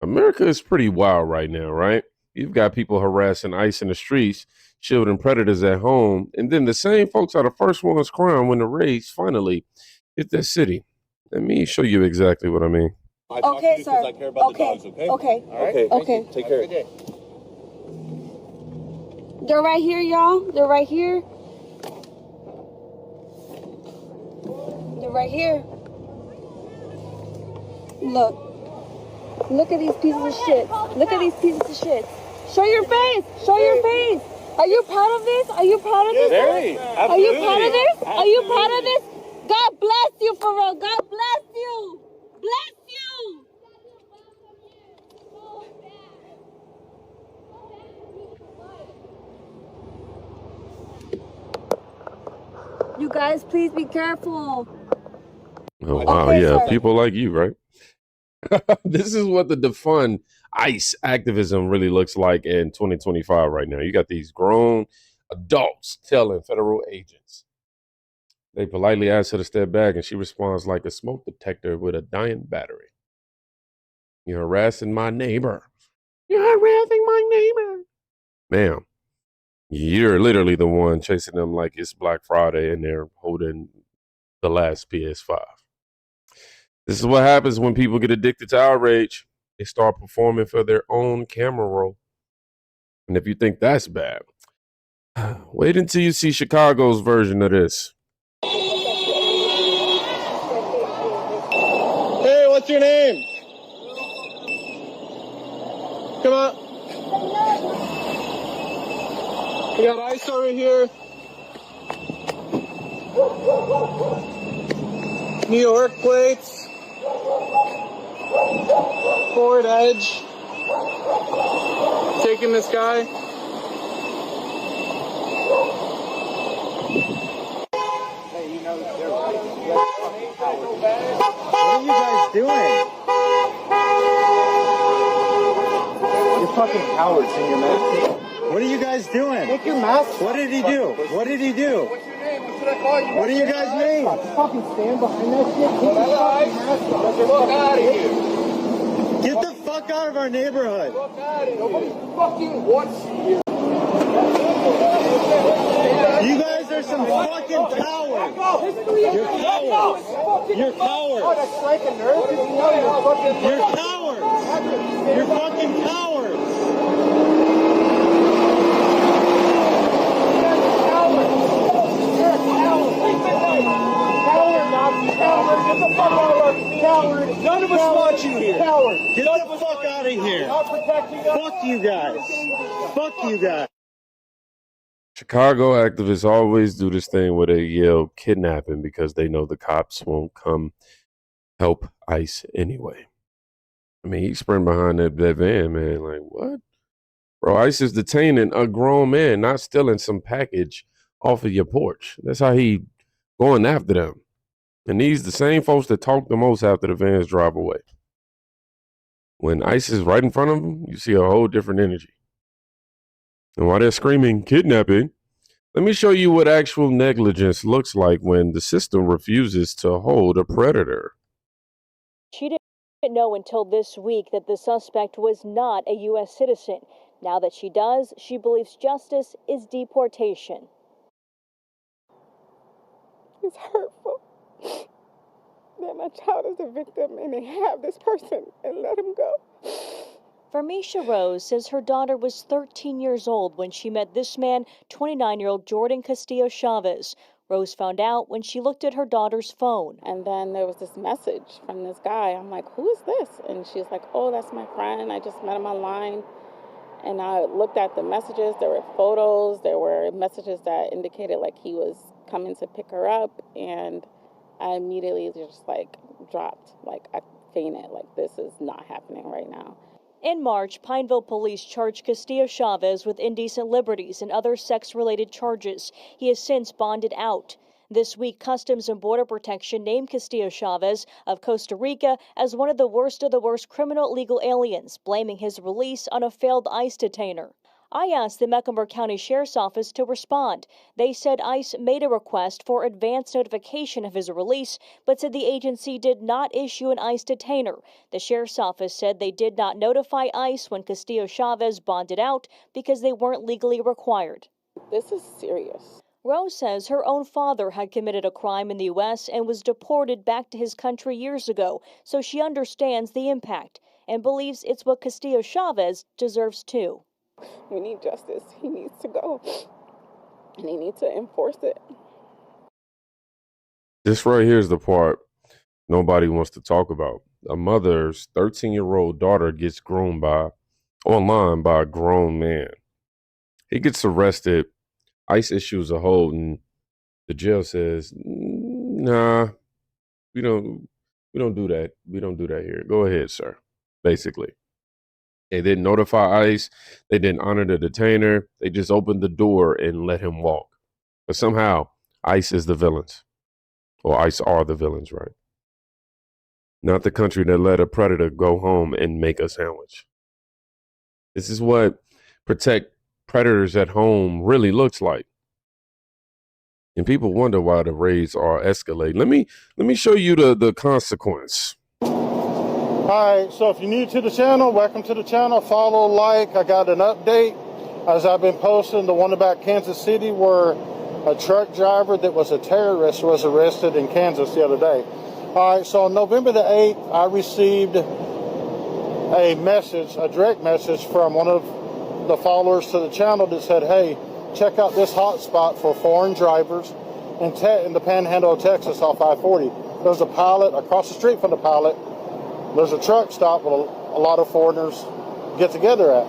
America is pretty wild right now, right? You've got people harassing ICE in the streets, shielding predators at home, and then the same folks are the first ones crying when the raids finally hit their city. Let me show you exactly what I mean. Okay, sir. I care about the dogs, okay? Okay. All right. Okay. Take care. They're right here, y'all. They're right here. They're right here. Look. Look at these pieces of shit. Look at these pieces of shit. Show your face. Show your face. Are you proud of this? Are you proud of this? Very. Are you proud of this? Are you proud of this? God bless you, for real. God bless you. Bless you. You guys, please be careful. Oh, wow. Okay, Yeah, sir. people like you, right? This is what the defund ICE activism really looks like in 2025 right now. You got these grown adults telling federal agents. They politely ask her to step back, and she responds like a smoke detector with a dying battery. You're harassing my neighbor. You're harassing my neighbor. Ma'am, you're literally the one chasing them like it's Black Friday and they're holding the last PS5. This is what happens when people get addicted to outrage. They start performing for their own camera roll. And if you think that's bad, wait until you see Chicago's version of this. Hey, what's your name? Come on. We got ice over here. New York plates. Forward edge. Taking this guy. Hey, you know, they're right. What are you guys doing? You're fucking cowards in your mask. What are you guys doing? Take your mask. What did he do? What did he do? What's your name? What should I call you? What are you guys' names? Fucking stand behind that shit. Take your fucking mask off. Get the fuck out of here. Get the fuck out of our neighborhood. Fuck out of here. Nobody fucking wants you. You guys are some fucking cowards. You're cowards. You're cowards. Oh, that's like a nerve? You're fucking... You're cowards. You're fucking cowards. None of us want you here. Get the fuck out of here. Fuck you guys. Fuck you guys. Chicago activists always do this thing where they yell kidnapping because they know the cops won't come help ICE anyway. I mean, he's sprinting behind that van, man. Like, what? Bro, ICE is detaining a grown man, not stealing some package off of your porch. That's how he going after them. And these the same folks that talk the most after the vans drive away. When ICE is right in front of them, you see a whole different energy. And while they're screaming kidnapping, let me show you what actual negligence looks like when the system refuses to hold a predator. She didn't know until this week that the suspect was not a U.S. citizen. Now that she does, she believes justice is deportation. It's hurtful that my child is a victim and they have this person and let him go. Farmisha Rose says her daughter was 13 years old when she met this man, 29-year-old Jordan Castillo Chavez. Rose found out when she looked at her daughter's phone. And then there was this message from this guy. I'm like, who is this? And she's like, oh, that's my friend. I just met him online. And I looked at the messages. There were photos. There were messages that indicated like he was coming to pick her up. And I immediately just like dropped. Like I fainted. Like this is not happening right now. In March, Pineville police charged Castillo Chavez with indecent liberties and other sex-related charges. He has since bonded out. This week, Customs and Border Protection named Castillo Chavez of Costa Rica as one of the worst criminal illegal aliens, blaming his release on a failed ICE detainer. I asked the Mecklenburg County Sheriff's Office to respond. They said ICE made a request for advance notification of his release, but said the agency did not issue an ICE detainer. The Sheriff's Office said they did not notify ICE when Castillo Chavez bonded out because they weren't legally required. This is serious. Rose says her own father had committed a crime in the U.S. and was deported back to his country years ago, so she understands the impact and believes it's what Castillo Chavez deserves too. We need justice. He needs to go, and he needs to enforce it. This right here is the part nobody wants to talk about. A mother's 13-year-old daughter gets groomed online by a grown man. He gets arrested. ICE issues a hold, and the jail says, "Nah, we don't do that. We don't do that here. Go ahead, sir." Basically, they didn't notify ICE. They didn't honor the detainer. They just opened the door and let him walk. But somehow, ICE is the villains, or ICE are the villains, right? Not the country that let a predator go home and make a sandwich. This is what protect predators at home really looks like. And people wonder why the raids are escalating. Let me show you the consequence. All right, so if you're new to the channel, welcome to the channel. Follow, like. I got an update as I've been posting, the one about Kansas City where a truck driver that was a terrorist was arrested in Kansas the other day. All right, so on November the 8th, I received a message, a direct message from one of the followers to the channel that said, "Hey, check out this hotspot for foreign drivers in the panhandle of Texas off I-40. There's a pilot across the street from the pilot. There's a truck stop where a lot of foreigners get together at."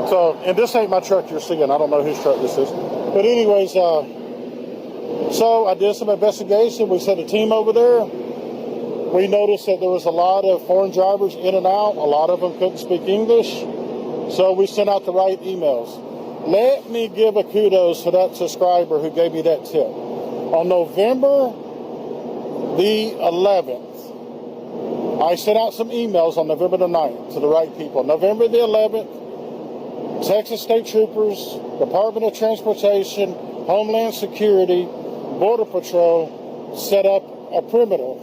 So, and this ain't my truck you're seeing. I don't know whose truck this is. But anyways, so I did some investigation. We sent a team over there. We noticed that there was a lot of foreign drivers in and out. A lot of them couldn't speak English. So we sent out the right emails. Let me give a kudos to that subscriber who gave me that tip. On November the 11th, I sent out some emails on November the 9th to the right people. November the 11th, Texas State Troopers, Department of Transportation, Homeland Security, Border Patrol set up a perimeter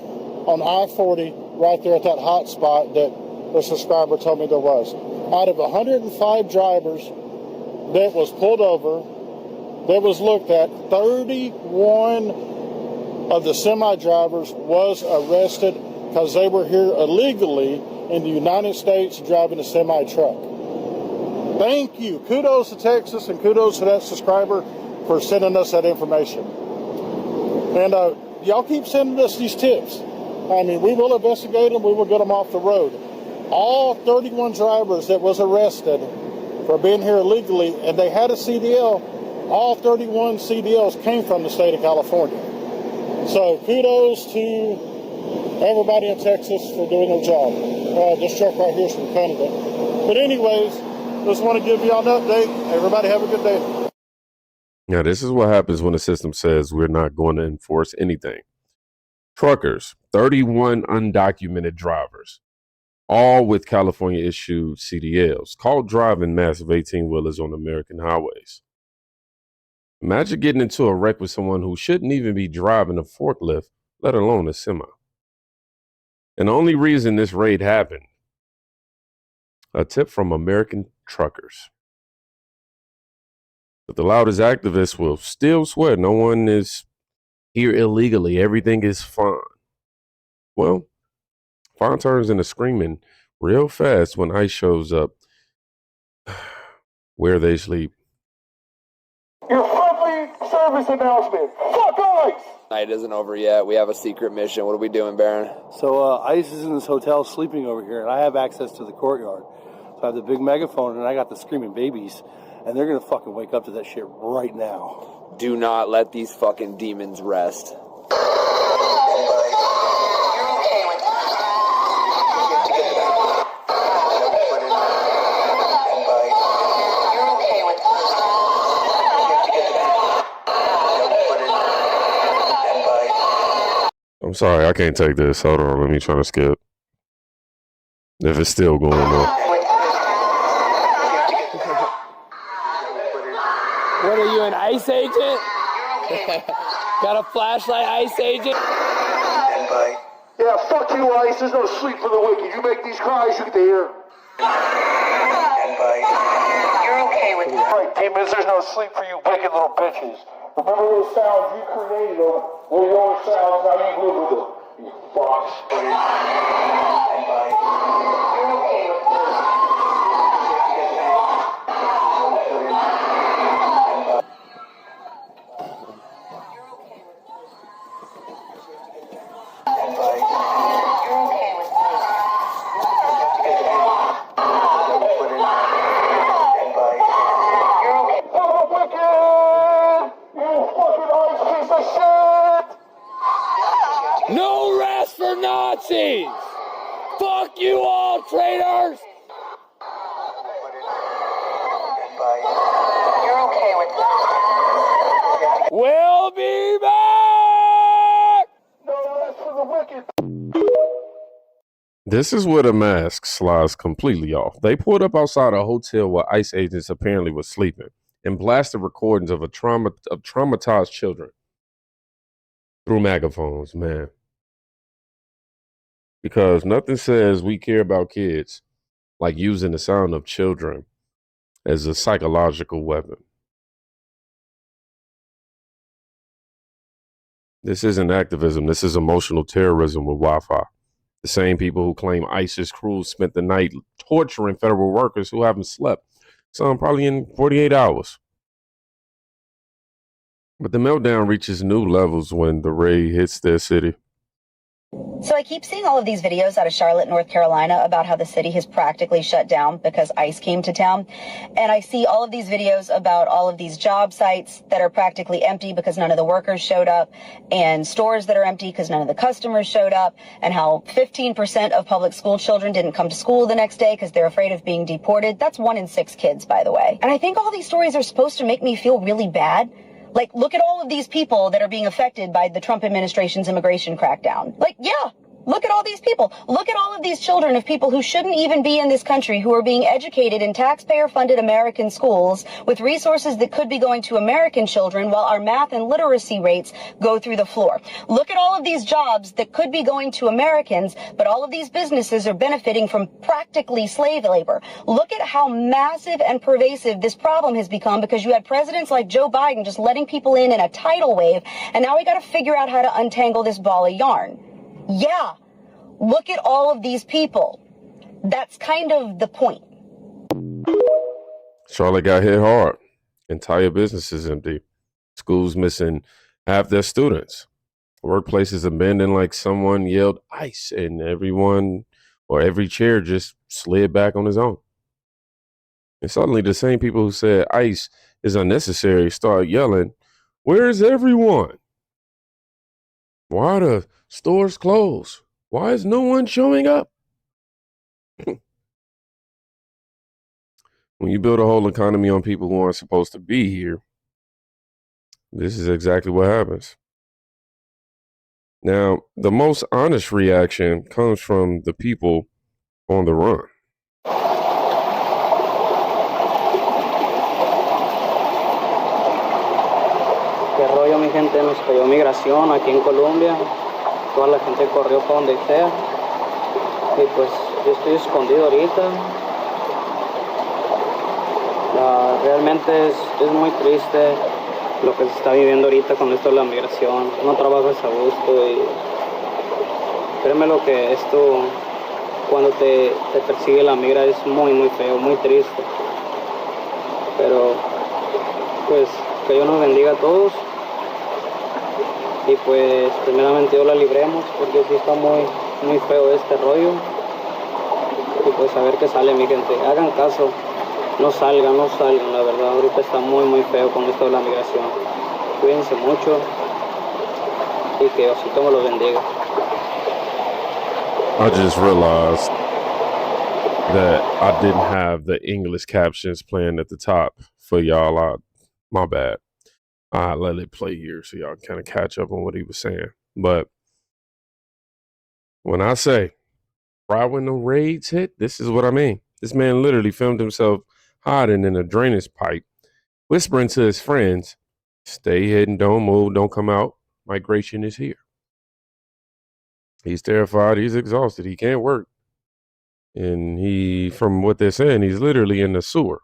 on I-40 right there at that hot spot that the subscriber told me there was. Out of 105 drivers that was pulled over, that was looked at, 31 of the semi-drivers was arrested because they were here illegally in the United States driving a semi-truck. Thank you. Kudos to Texas and kudos to that subscriber for sending us that information. And y'all keep sending us these tips. I mean, we will investigate them. We will get them off the road. All 31 drivers that was arrested for being here illegally, and they had a CDL, all 31 CDLs came from the state of California. So kudos to everybody in Texas for doing their job. This truck right here is from Canada. But anyways, just want to give y'all an update. Everybody have a good day. Now, this is what happens when the system says we're not going to enforce anything. Truckers, 31 undocumented drivers, all with California-issued CDLs, caught driving massive 18-wheelers on American highways. Imagine getting into a wreck with someone who shouldn't even be driving a forklift, let alone a semi. And the only reason this raid happened, a tip from American truckers. But the loudest activists will still swear no one is here illegally. Everything is fine. Well, fine turns into screaming real fast when ICE shows up where they sleep. Your friendly service announcement. Fuck ICE! Night isn't over yet. We have a secret mission. What are we doing, Baron? So ICE is in this hotel sleeping over here, and I have access to the courtyard. So I have the big megaphone, and I got the screaming babies, and they're going to fucking wake up to that shit right now. Do not let these fucking demons rest. I'm sorry, I can't take this. Hold on, let me try to skip. If it's still going on. What are you, an ICE agent? Got a flashlight, ICE agent? Yeah, fuck you, ICE. There's no sleep for the wicked. You make these cries, you get to hear. You're okay with that? Right, demons, there's no sleep for you wicked little bitches. Remember those sounds you created them? They're your sounds, now you live with them. You fucks. You're okay with this? No rest for Nazis! Fuck you all, traitors! You're okay with this? We'll be back! No rest for the wicked. This is where the mask slides completely off. They pulled up outside a hotel where ICE agents apparently were sleeping and blasted recordings of traumatized children through megaphones, man. Because nothing says we care about kids like using the sound of children as a psychological weapon. This isn't activism. This is emotional terrorism with Wi-Fi. The same people who claim ISIS crews spent the night torturing federal workers who haven't slept, some probably in 48 hours. But the meltdown reaches new levels when the raid hits their city. So I keep seeing all of these videos out of Charlotte, North Carolina about how the city has practically shut down because ICE came to town. And I see all of these videos about all of these job sites that are practically empty because none of the workers showed up, and stores that are empty because none of the customers showed up, and how 15% of public school children didn't come to school the next day because they're afraid of being deported. That's 1 in 6 kids, by the way. And I think all these stories are supposed to make me feel really bad. Like, look at all of these people that are being affected by the Trump administration's immigration crackdown. Like, yeah, look at all these people. Look at all of these children of people who shouldn't even be in this country, who are being educated in taxpayer-funded American schools with resources that could be going to American children while our math and literacy rates go through the floor. Look at all of these jobs that could be going to Americans, but all of these businesses are benefiting from practically slave labor. Look at how massive and pervasive this problem has become because you had presidents like Joe Biden just letting people in a tidal wave, and now we got to figure out how to untangle this ball of yarn. Yeah, look at all of these people. That's kind of the point. Charlotte got hit hard. Entire businesses empty. Schools missing half their students. Workplaces abandoned like someone yelled ICE and everyone or every chair just slid back on its own. And suddenly the same people who said ICE is unnecessary start yelling, "Where's everyone? Why are the stores closed? Why is no one showing up?" When you build a whole economy on people who aren't supposed to be here, this is exactly what happens. Now, the most honest reaction comes from the people on the run. ¿Qué rollo, mi gente? Nos cayó migración aquí en Colombia. Toda la gente corrió para donde sea. Y pues yo estoy escondido ahorita. Realmente es muy triste lo que se está viviendo ahorita con esto de la migración. No trabajas a gusto y créeme lo que esto, cuando te persigue la migra, es muy muy feo, muy triste. Pero pues que Dios nos bendiga a todos y pues primeramente Dios la libremos porque sí está muy muy feo este rollo y pues a ver qué sale, mi gente. Hagan caso, no salgan, la verdad ahorita está muy muy feo con esto de la migración. Cuídense mucho y que Diosito me los bendiga. I just realized that I didn't have the English captions playing at the top for y'all. My bad. I let it play here so y'all kind of catch up on what he was saying. But when I say right when the raids hit, this is what I mean. This man literally filmed himself hiding in a drainage pipe whispering to his friends, stay hidden, don't move, don't come out. Migration is here. He's terrified. He's exhausted. He can't work. And he, from what they're saying, he's literally in the sewer.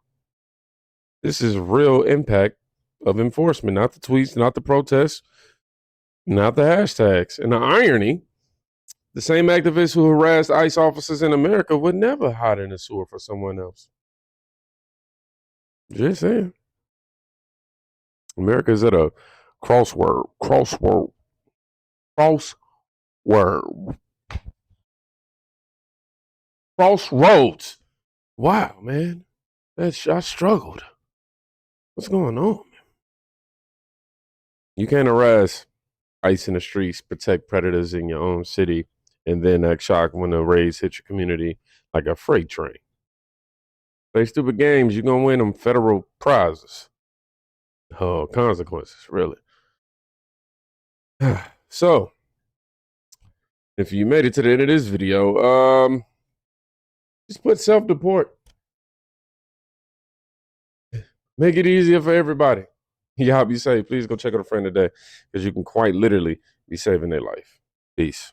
This is real impact of enforcement, not the tweets, not the protests, not the hashtags. And the irony, the same activists who harassed ICE officers in America would never hide in the sewer for someone else. Just saying. America's at a crossroads. Wow, man. I struggled. What's going on? You can't harass ICE in the streets, protect predators in your own city, and then act shocked when the raids hit your community like a freight train. Play stupid games, you're going to win them federal prizes. Oh, consequences, really. So, if you made it to the end of this video, just put self-deport. Make it easier for everybody. Y'all be safe. Please go check out a friend today because you can quite literally be saving their life. Peace.